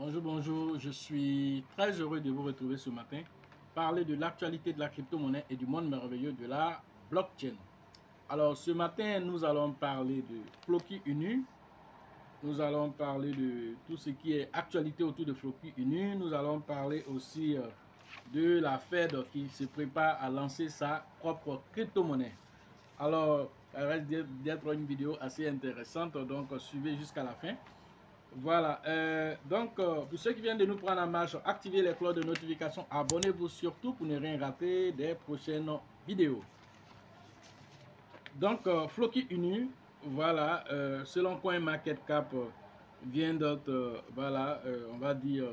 Bonjour, bonjour, je suis très heureux de vous retrouver ce matin, parler de l'actualité de la crypto-monnaie et du monde merveilleux de la blockchain. Alors ce matin, nous allons parler de Floki Inu, nous allons parler de tout ce qui est actualité autour de Floki Inu, nous allons parler aussi de la Fed qui se prépare à lancer sa propre crypto-monnaie. Alors, ça reste d'être une vidéo assez intéressante, donc suivez jusqu'à la fin. Voilà, pour ceux qui viennent de nous prendre en marche, activez les cloches de notification, abonnez-vous surtout pour ne rien rater des prochaines vidéos. Donc, Floki Inu, voilà, selon CoinMarketCap, vient d'être, on va dire,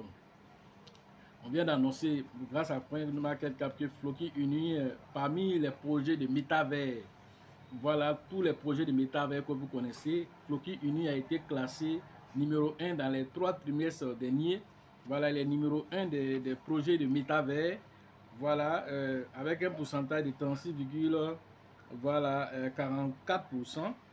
on vient d'annoncer, grâce à CoinMarketCap, que Floki Inu, parmi les projets de métavers, voilà, tous les projets de métavers que vous connaissez, Floki Inu a été classé numéro 1 dans les 3 trimestres derniers. Voilà les numéro 1 des projets de métavers. Voilà, avec un pourcentage de 36,44%. Voilà,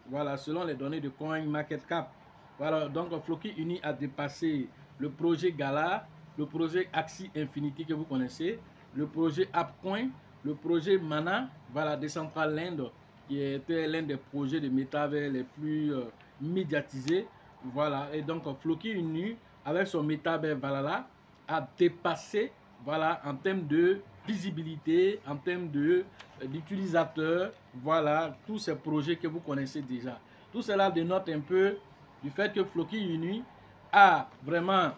voilà, selon les données de CoinMarketCap. Voilà, donc Floki Uni a dépassé le projet Gala, le projet Axie Infinity que vous connaissez, le projet AppCoin, le projet Mana, voilà, Decentraland, qui était l'un des projets de métavers les plus médiatisés. Voilà, et donc Floki Uni, avec son métavers Valhalla, a dépassé, voilà, en termes de visibilité, en termes d'utilisateurs, voilà, tous ces projets que vous connaissez déjà. Tout cela dénote un peu du fait que Floki Uni a vraiment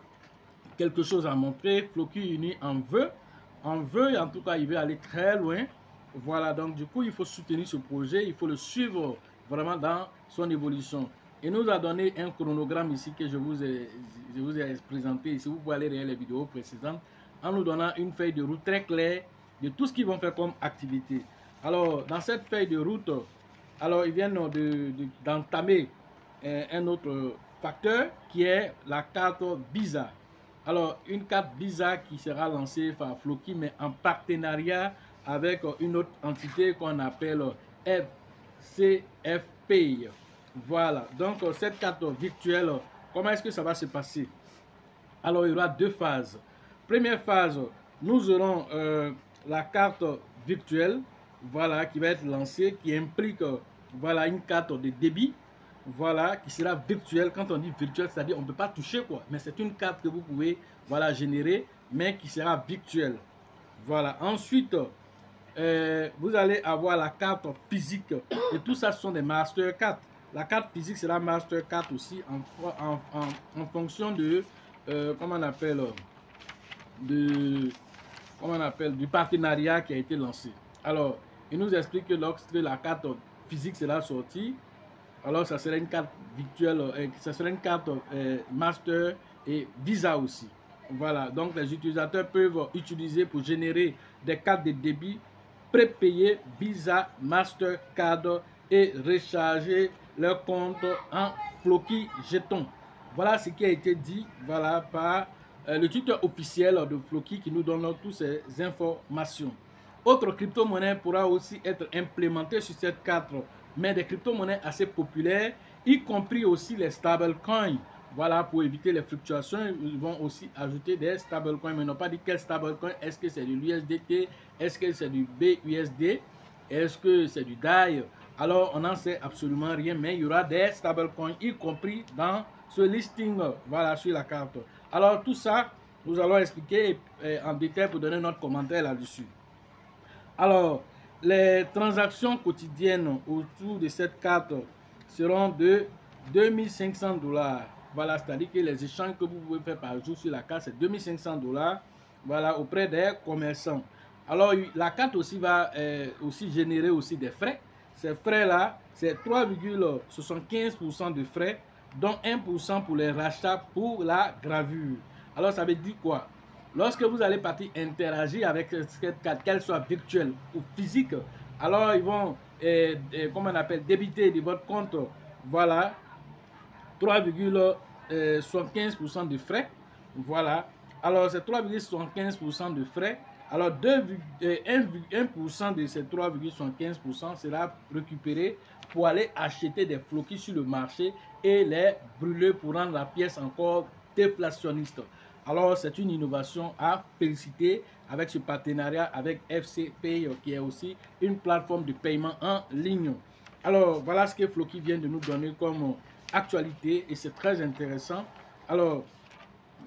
quelque chose à montrer. Floki Uni en veut, et en tout cas, il veut aller très loin. Voilà, donc du coup, il faut soutenir ce projet, il faut le suivre vraiment dans son évolution. Il nous a donné un chronogramme ici que je vous ai présenté ici. Vous pouvez aller regarder les vidéos précédentes en nous donnant une feuille de route très claire de tout ce qu'ils vont faire comme activité. Alors, dans cette feuille de route, alors ils viennent d'entamer un autre facteur qui est la carte Visa. Alors, une carte Visa qui sera lancée par Floki, mais en partenariat avec une autre entité qu'on appelle FCFP. Voilà, donc cette carte virtuelle, comment est-ce que ça va se passer? Alors, il y aura deux phases. Première phase, nous aurons la carte virtuelle, voilà, qui va être lancée, qui implique, voilà, une carte de débit, voilà, qui sera virtuelle. Quand on dit virtuelle, c'est-à-dire on ne peut pas toucher, quoi, mais c'est une carte que vous pouvez, voilà, générer, mais qui sera virtuelle. Voilà, ensuite, vous allez avoir la carte physique, et tout ça, ce sont des Mastercard. La carte physique sera Mastercard aussi en fonction de, comment on appelle, du partenariat qui a été lancé. Alors, il nous explique que lorsque la carte physique sera sortie, alors ça sera une carte virtuelle, ça sera une carte Master et Visa aussi. Voilà, donc les utilisateurs peuvent utiliser pour générer des cartes de débit prépayées Visa, Mastercard et recharger leur compte en Floki Jeton. Voilà ce qui a été dit, voilà, par le tuteur officiel de Floki qui nous donne toutes ces informations. Autre crypto-monnaie pourra aussi être implémentée sur cette carte, mais des crypto-monnaies assez populaires, y compris aussi les stablecoins. Voilà, pour éviter les fluctuations, ils vont aussi ajouter des stablecoins, mais ils n'ont pas dit quel stablecoin. Est-ce que c'est de l'USDT? Est-ce que c'est du BUSD? Est-ce que c'est du DAI? Alors, on n'en sait absolument rien, mais il y aura des stablecoins, y compris dans ce listing, voilà, sur la carte. Alors, tout ça, nous allons expliquer en détail pour donner notre commentaire là-dessus. Alors, les transactions quotidiennes autour de cette carte seront de 2500 $. Voilà, c'est-à-dire que les échanges que vous pouvez faire par jour sur la carte, c'est 2500 $, voilà, auprès des commerçants. Alors, la carte aussi va aussi générer aussi des frais. Ces frais-là, c'est 3,75% de frais, dont 1% pour les rachats pour la gravure. Alors, ça veut dire quoi? Lorsque vous allez partir interagir avec cette carte, qu'elle soit virtuelle ou physique, alors ils vont, comment on appelle, débiter de votre compte, voilà, 3,75% de frais. Voilà. Alors, c'est 3,75% de frais. Alors, 1% de ces 3,75% sera récupéré pour aller acheter des Floki sur le marché et les brûler pour rendre la pièce encore déflationniste. Alors, c'est une innovation à féliciter avec ce partenariat avec FCPay, qui est aussi une plateforme de paiement en ligne. Alors, voilà ce que Floki vient de nous donner comme actualité et c'est très intéressant. Alors,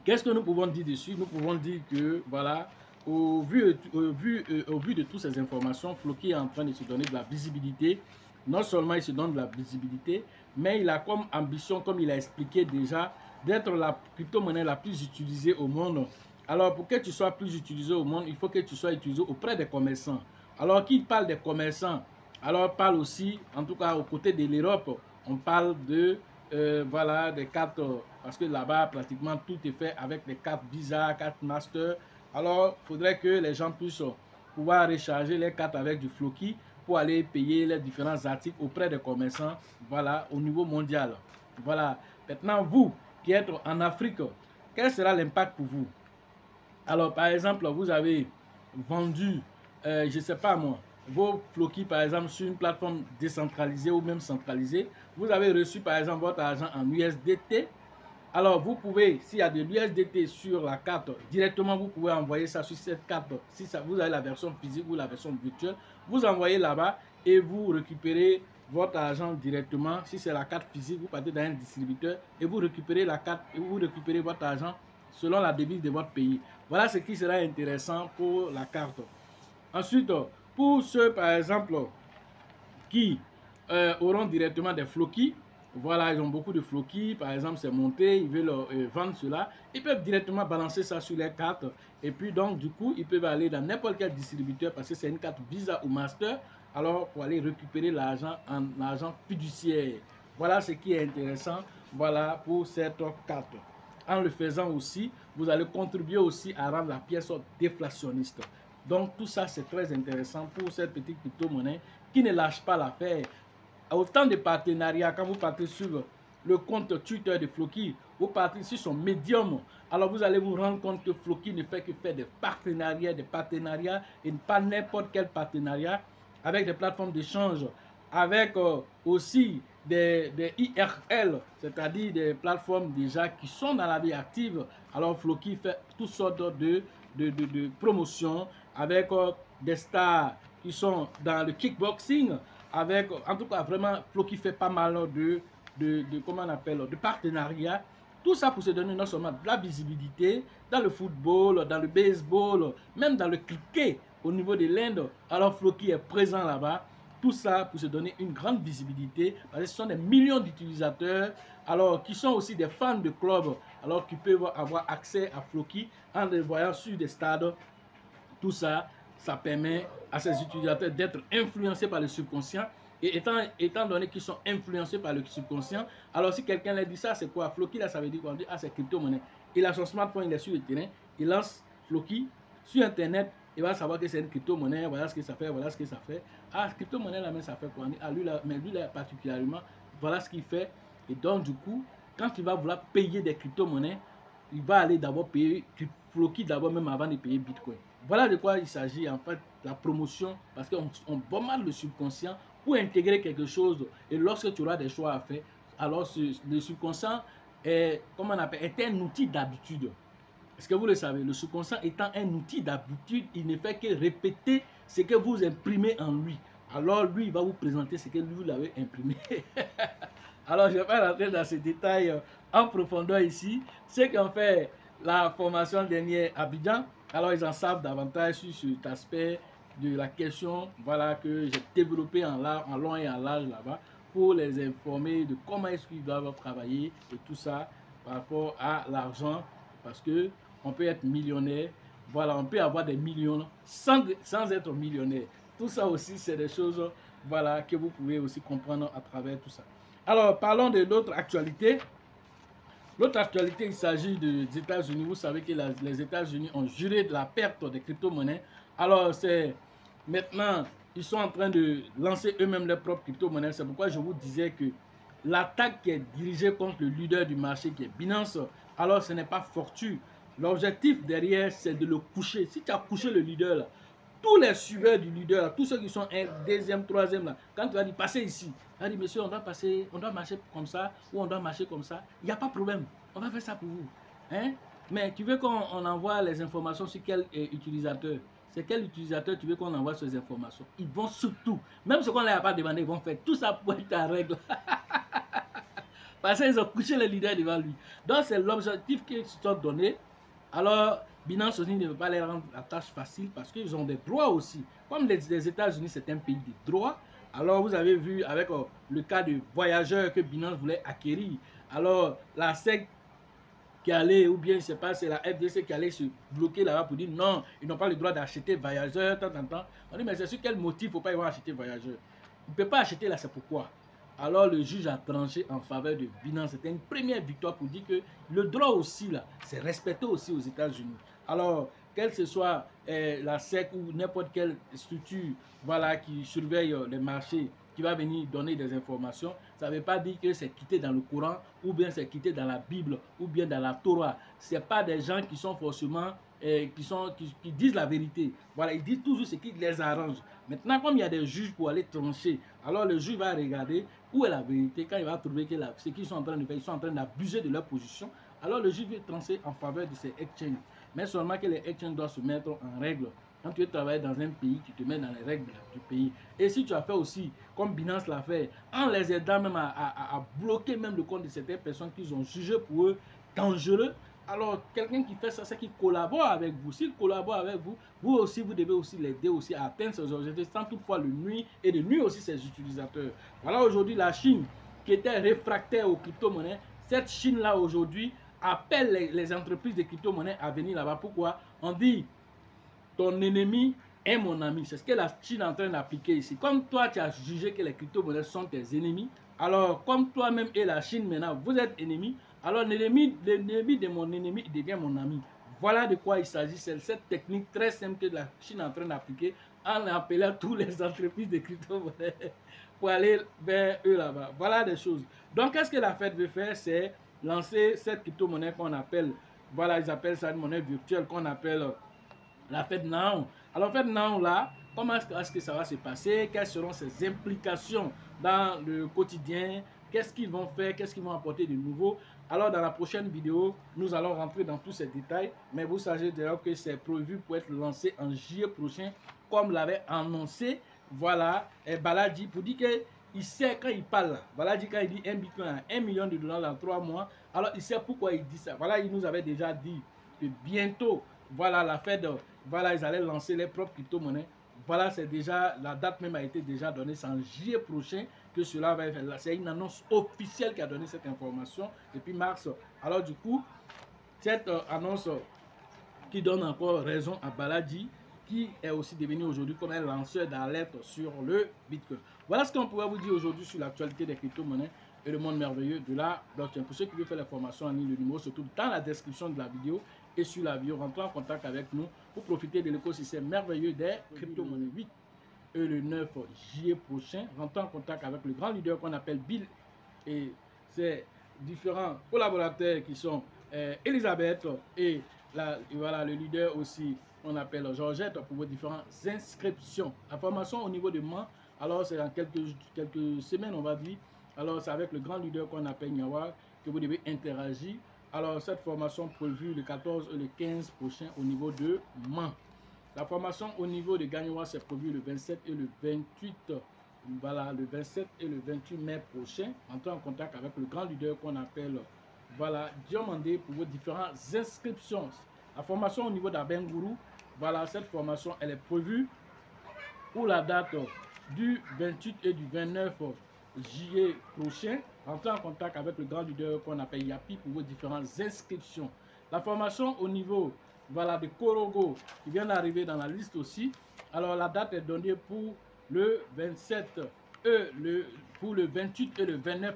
qu'est-ce que nous pouvons dire dessus? Nous pouvons dire que, voilà, au vu de toutes ces informations, Floki est en train de se donner de la visibilité. Non seulement il se donne de la visibilité, mais il a comme ambition, comme il a expliqué déjà, d'être la crypto-monnaie la plus utilisée au monde. Alors, pour que tu sois plus utilisé au monde, il faut que tu sois utilisé auprès des commerçants. Alors, qui parle des commerçants, alors parle aussi, en tout cas, aux côtés de l'Europe, on parle de voilà, des cartes, parce que là-bas, pratiquement tout est fait avec des cartes Visa, cartes Master. Alors, il faudrait que les gens puissent pouvoir recharger les cartes avec du Floki pour aller payer les différents articles auprès des commerçants, voilà, au niveau mondial. Voilà. Maintenant, vous qui êtes en Afrique, quel sera l'impact pour vous? Alors, par exemple, vous avez vendu, je ne sais pas moi, vos Floki, par exemple, sur une plateforme décentralisée ou même centralisée. Vous avez reçu, par exemple, votre argent en USDT. Alors, vous pouvez, s'il y a de l'USDT sur la carte, directement, vous pouvez envoyer ça sur cette carte. Si ça, vous avez la version physique ou la version virtuelle, vous envoyez là-bas et vous récupérez votre argent directement. Si c'est la carte physique, vous partez dans un distributeur et vous récupérez la carte et vous récupérez votre argent selon la devise de votre pays. Voilà ce qui sera intéressant pour la carte. Ensuite, pour ceux, par exemple, qui auront directement des Floki, voilà, ils ont beaucoup de Floki, par exemple, c'est monté, ils veulent vendre cela, ils peuvent directement balancer ça sur les cartes. Et puis, donc, du coup, ils peuvent aller dans n'importe quel distributeur parce que c'est une carte Visa ou Master, alors pour aller récupérer l'argent en argent fiduciaire. Voilà ce qui est intéressant, voilà, pour cette carte. En le faisant aussi, vous allez contribuer aussi à rendre la pièce déflationniste. Donc tout ça, c'est très intéressant pour cette petite crypto-monnaie qui ne lâche pas l'affaire. Autant de partenariats, quand vous partez sur le compte Twitter de Floki, vous partez sur son médium, alors vous allez vous rendre compte que Floki ne fait que faire des partenariats et pas n'importe quel partenariat avec des plateformes d'échange, avec aussi des IRL, c'est-à-dire des plateformes déjà qui sont dans la vie active. Alors Floki fait toutes sortes de promotions avec des stars qui sont dans le kickboxing, avec, en tout cas, vraiment, Floki fait pas mal comment on appelle, de partenariats. Tout ça pour se donner non seulement de la visibilité dans le football, dans le baseball, même dans le cricket au niveau de l'Inde. Alors Floki est présent là-bas. Tout ça pour se donner une grande visibilité, parce que ce sont des millions d'utilisateurs, alors qui sont aussi des fans de clubs, alors qui peuvent avoir accès à Floki en les voyant sur des stades. Tout ça, ça permet à ces utilisateurs d'être influencés par le subconscient. Et étant donné qu'ils sont influencés par le subconscient, alors si quelqu'un leur dit ça, c'est quoi? Floki, là, ça veut dire qu'on dit, ah, c'est crypto-monnaie. Il a son smartphone, il est sur le terrain, il lance Floki sur Internet, il va savoir que c'est une crypto-monnaie, voilà ce que ça fait, voilà ce que ça fait. Ah, crypto-monnaie, là, mais ça fait quoi? Ah, lui, là, mais lui, là, particulièrement, voilà ce qu'il fait. Et donc, du coup, quand il va vouloir payer des crypto-monnaies, il va aller d'abord payer Floki d'abord même avant de payer Bitcoin. Voilà de quoi il s'agit en fait, la promotion, parce qu'on bombarde le subconscient pour intégrer quelque chose. Et lorsque tu auras des choix à faire, alors le subconscient est, comment on appelle, est un outil d'habitude. Est-ce que vous le savez? Le subconscient étant un outil d'habitude, il ne fait que répéter ce que vous imprimez en lui. Alors lui, il va vous présenter ce que vous l'avez imprimé. Alors je ne vais pas rentrer dans ces détails en profondeur ici. Ceux qui ont fait la formation dernière à Abidjan, alors ils en savent davantage sur cet aspect de la question, voilà, que j'ai développé en long et en large là-bas pour les informer de comment est-ce qu'ils doivent travailler et tout ça par rapport à l'argent, parce que on peut être millionnaire, voilà, on peut avoir des millions sans être millionnaire. Tout ça aussi, c'est des choses, voilà, que vous pouvez aussi comprendre à travers tout ça. Alors, parlons de l'autre actualité. L'autre actualité, il s'agit des États-Unis. Vous savez que les États-Unis ont juré de la perte des crypto-monnaies. Alors, c'est maintenant, ils sont en train de lancer eux-mêmes leurs propres crypto-monnaies. C'est pourquoi je vous disais que l'attaque qui est dirigée contre le leader du marché, qui est Binance, alors ce n'est pas fortuit. L'objectif derrière, c'est de le coucher. Si tu as couché le leader, là, tous les suiveurs du leader, là, tous ceux qui sont un, deuxième, troisième, là, quand tu vas dire passez ici, tu vas dire monsieur, on doit passer, on doit marcher comme ça, ou on doit marcher comme ça, il n'y a pas de problème. On va faire ça pour vous. Hein? Mais tu veux qu'on envoie les informations sur quel utilisateur? C'est quel utilisateur tu veux qu'on envoie ces informations? Ils vont surtout, même ce qu'on ne leur a pas demandé, ils vont faire tout ça pour être en règle. Parce qu'ils ont couché le leader devant lui. Donc c'est l'objectif qu'ils se sont donné. Alors Binance aussi ne veut pas leur rendre la tâche facile parce qu'ils ont des droits aussi. Comme les États-Unis, c'est un pays de droits. Alors vous avez vu avec le cas de voyageurs que Binance voulait acquérir. Alors la SEC qui allait, ou bien je ne sais pas, c'est la FDC qui allait se bloquer là-bas pour dire non, ils n'ont pas le droit d'acheter voyageurs, tant. On dit mais c'est sur quel motif il ne faut pas y avoir acheter voyageurs? Il ne peut pas acheter là, c'est pourquoi. Alors le juge a tranché en faveur de Binance. C'était une première victoire pour dire que le droit aussi là, c'est respecté aussi aux États-Unis. Alors, quelle que soit la SEC ou n'importe quelle structure voilà, qui surveille les marchés, qui va venir donner des informations, ça ne veut pas dire que c'est quitté dans le Coran, ou bien c'est quitté dans la Bible, ou bien dans la Torah. Ce n'est pas des gens qui sont forcément, qui disent la vérité. Voilà, ils disent toujours ce qui les arrange. Maintenant, comme il y a des juges pour aller trancher, alors le juge va regarder où est la vérité. Quand il va trouver que ce qu'ils sont en train de faire, ils sont en train d'abuser de leur position, alors le juge va trancher en faveur de ces exchanges. Mais seulement que les exchanges doivent se mettre en règle. Quand tu travailles dans un pays, tu te mets dans les règles du pays. Et si tu as fait aussi, comme Binance l'a fait, en les aidant même à bloquer même le compte de certaines personnes qu'ils ont jugé pour eux dangereux, alors quelqu'un qui fait ça, c'est qu'il collabore avec vous. S'il collabore avec vous, vous aussi, vous devez aussi l'aider aussi à atteindre ses objectifs sans toutefois le nuire et de nuire aussi ses utilisateurs. Voilà aujourd'hui la Chine qui était réfractaire aux crypto-monnaies. Cette Chine-là aujourd'hui appelle les entreprises de crypto-monnaies à venir là-bas. Pourquoi? On dit ton ennemi est mon ami. C'est ce que la Chine est en train d'appliquer ici. Comme toi, tu as jugé que les crypto-monnaies sont tes ennemis, alors comme toi-même et la Chine maintenant, vous êtes ennemis, alors l'ennemi de mon ennemi devient mon ami. Voilà de quoi il s'agit. C'est cette technique très simple que la Chine est en train d'appliquer en appelant toutes les entreprises de crypto-monnaies pour aller vers eux là-bas. Voilà des choses. Donc, qu'est-ce que la Fed veut faire? C'est lancer cette crypto-monnaie qu'on appelle, voilà, ils appellent ça une monnaie virtuelle qu'on appelle la Fed Now. Alors, Fed Now là, comment est-ce que ça va se passer? Quelles seront ses implications dans le quotidien? Qu'est-ce qu'ils vont faire? Qu'est-ce qu'ils vont apporter de nouveau? Alors, dans la prochaine vidéo, nous allons rentrer dans tous ces détails. Mais vous savez déjà que c'est prévu pour être lancé en juillet prochain, comme l'avait annoncé, voilà, Baladi, pour dire qu'il sait quand il parle. Baladi, quand il dit un bitcoin à $1 million dans 3 mois, alors il sait pourquoi il dit ça. Voilà, il nous avait déjà dit que bientôt, voilà, la Fed, voilà, ils allaient lancer les propres crypto-monnaies. Voilà, c'est déjà, la date même a été déjà donnée, c'est en juillet prochain que cela va être. C'est une annonce officielle qui a donné cette information depuis mars. Alors du coup, cette annonce qui donne encore raison à Baladi, qui est aussi devenu aujourd'hui comme un lanceur d'alerte sur le Bitcoin. Voilà ce qu'on pourrait vous dire aujourd'hui sur l'actualité des crypto-monnaies et le monde merveilleux de la blockchain. Pour ceux qui veulent faire la formation en ligne, le numéro se trouve dans la description de la vidéo et sur la vidéo. Rentrez en contact avec nous pour profiter de l'écosystème merveilleux des crypto-monnaies. 8 et le 9 juillet prochain, rentrez en contact avec le grand leader qu'on appelle Bill et ses différents collaborateurs qui sont Elisabeth et voilà, le leader aussi on appelle Georgette pour vos différentes inscriptions. La formation au niveau de moi, alors c'est en quelques semaines on va dire. Alors c'est avec le grand leader qu'on appelle Nyawa que vous devez interagir. Alors cette formation prévue le 14 et le 15 prochain au niveau de Mans. La formation au niveau de Gagnoua c'est prévu le 27 et le 28. Voilà, le 27 et le 28 mai prochain. Entrez en contact avec le grand leader qu'on appelle voilà, Diomandé pour vos différentes inscriptions. La formation au niveau d'Abengourou, voilà, cette formation elle est prévue pour la date du 28 et du 29 juillet prochain. Entrez en contact avec le grand leader qu'on appelle Yapi pour vos différentes inscriptions. La formation au niveau voilà, de Korogo qui vient d'arriver dans la liste aussi. Alors la date est donnée pour le 27 pour le 28 et le 29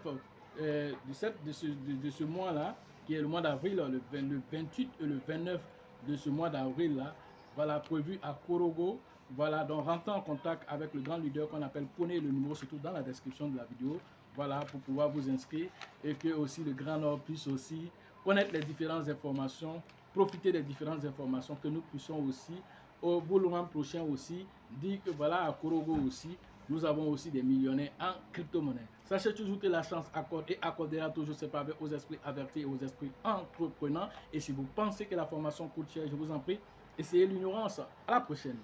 de ce mois-là, qui est le mois d'avril, le 28 et le 29 de ce mois d'avril-là, voilà, prévu à Korogo. Voilà, donc rentrez en contact avec le grand leader qu'on appelle Pone, le numéro se trouve dans la description de la vidéo, voilà, pour pouvoir vous inscrire et que aussi le Grand Nord puisse aussi connaître les différentes informations, profiter des différentes informations, que nous puissions aussi, au bout prochain aussi, dire que voilà, à Korogo aussi, nous avons aussi des millionnaires en crypto-monnaie. Sachez toujours que la chance accorde et accordera toujours ses faveurs aux esprits avertis et aux esprits entreprenants. Et si vous pensez que la formation coûte cher, je vous en prie, essayez l'ignorance. À la prochaine.